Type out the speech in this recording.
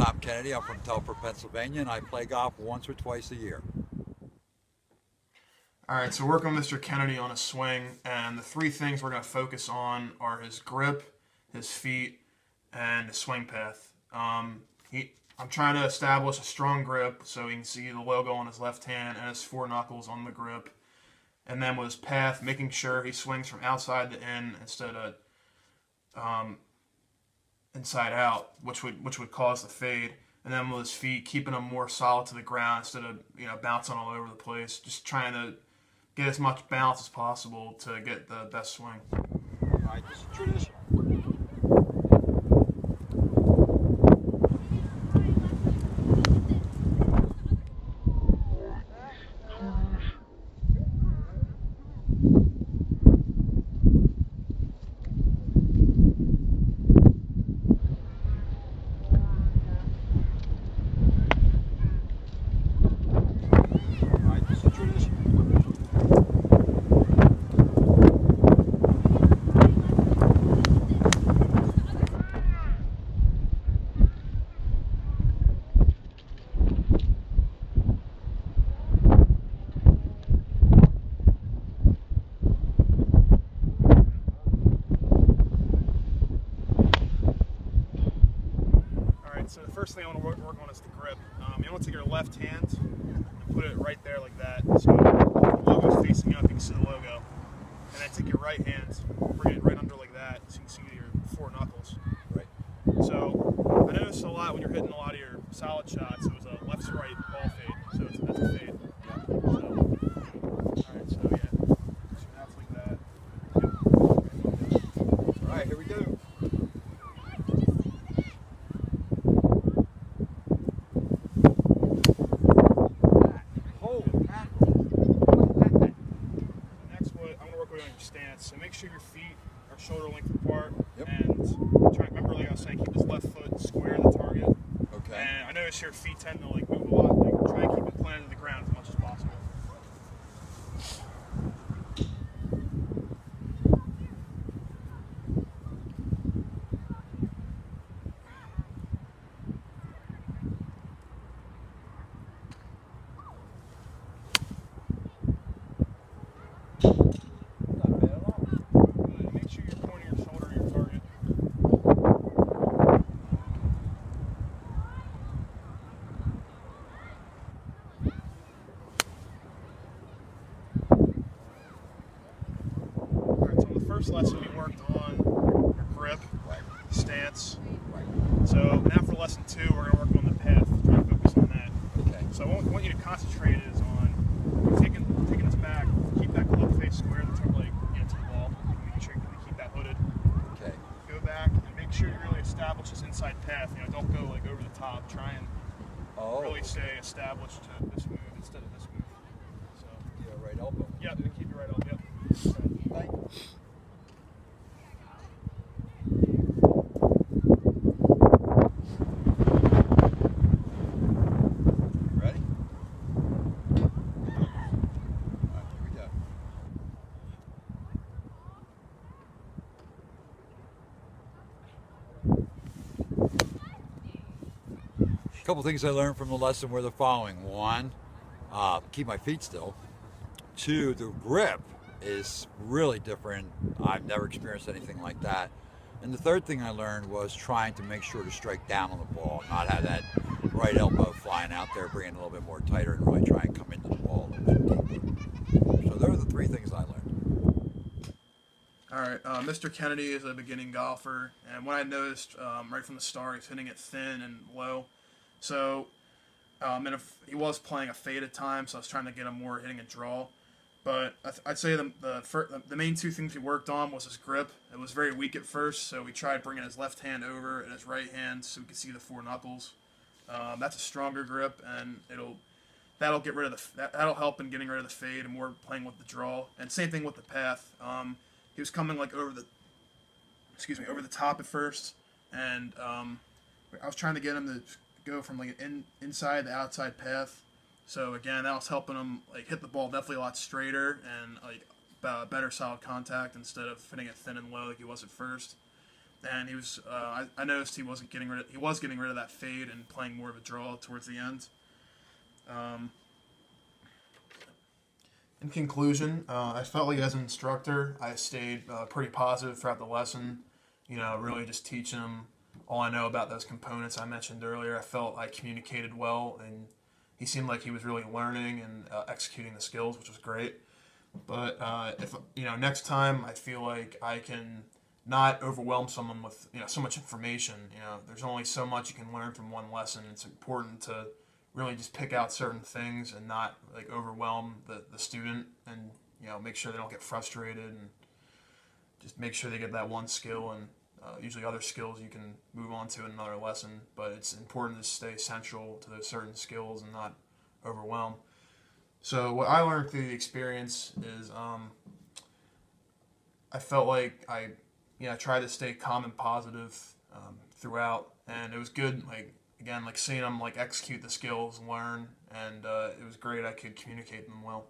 Tom Kennedy. I'm from Telford, Pennsylvania, and I play golf once or twice a year. All right, so we're working with Mr. Kennedy on a swing, and the three things we're going to focus on are his grip, his feet, and the swing path. I'm trying to establish a strong grip so you can see the logo on his left hand and his four knuckles on the grip. And then with his path, making sure he swings from outside to in instead of um, inside out, which would cause the fade. And then with his feet, keeping them more solid to the ground instead of bouncing all over the place. Just trying to get as much bounce as possible to get the best swing. All right, this is tradition. All right, this is tradition. All right, so the first thing I want to work on is the grip. You want to take your left hand and put it right there like that. So the logo's facing up, you can see the logo. And then take your right hand, bring it right under like that so you can see your four knuckles. Right. So I noticed a lot when you're hitting a lot of your solid shots, it was a left to right ball fade. So that's a fade. So, all right, so yeah. So that's like that. All right, here we go. Holy mackerel. Next, I'm going to work with you on your stance. So make sure your feet are shoulder length apart. Yep. And try, remember, like I was saying, keep this left foot square to the target. Okay. And I notice your feet tend to like move a lot. Like try and keep it planted to the ground as much as possible. Not bad at all. Good. Make sure you're pointing your shoulder to your target. All right. So in the first lesson, we worked on your grip, Right. stance. Right. So now for lesson 2, we're going to work on the path. Try to focus on that. Okay. So what I want you to concentrate is on taking this back, keep that club face square to the ball, making sure you can keep that hooded. Okay. Go back and make sure you really establish this inside path. Don't go like over the top. Try and Oh. really stay established to this move instead of this move. So Yeah, right elbow. yeah, keep your right elbow. Yep. Thank you. Ready? All right, here we go. A couple things I learned from the lesson were the following. One, keep my feet still. Two, the grip is really different. I've never experienced anything like that. And the third thing I learned was trying to make sure to strike down on the ball, not have that right elbow flying out there, bring it a little bit more tighter, and really try and come into the ball a little bit deeper. So those are the three things I learned. All right, Mr. Kennedy is a beginning golfer, and what I noticed right from the start, he's hitting it thin and low. So, and if he was playing a fade at times, so I was trying to get him more hitting a draw. But I'd say the main two things we worked on was his grip. It was very weak at first, so we tried bringing his left hand over and his right hand so we could see the four knuckles. That's a stronger grip, and that'll get rid of that'll help in getting rid of the fade and more playing with the draw. And same thing with the path. He was coming like over the top at first, and I was trying to get him to go from like an inside to outside path. So again, that was helping him like hit the ball definitely a lot straighter and like better solid contact instead of hitting it thin and low like he was at first. and he was. I noticed he wasn't getting rid. He was getting rid of that fade and playing more of a draw towards the end. Um, in conclusion, I felt like as an instructor, I stayed pretty positive throughout the lesson. You know, really just teaching him all I know about those components I mentioned earlier. I felt I communicated well, and he seemed like he was really learning and executing the skills, which was great. But if next time I feel like I can not overwhelm someone with so much information. There's only so much you can learn from one lesson. It's important to really just pick out certain things and not like overwhelm the student, and make sure they don't get frustrated, and just make sure they get that one skill, and usually other skills you can move on to in another lesson. But it's important to stay central to those certain skills and not overwhelm. So what I learned through the experience is I felt like I tried to stay calm and positive throughout, and it was good. Like again, like seeing them like execute the skills, learn, and it was great. I could communicate them well.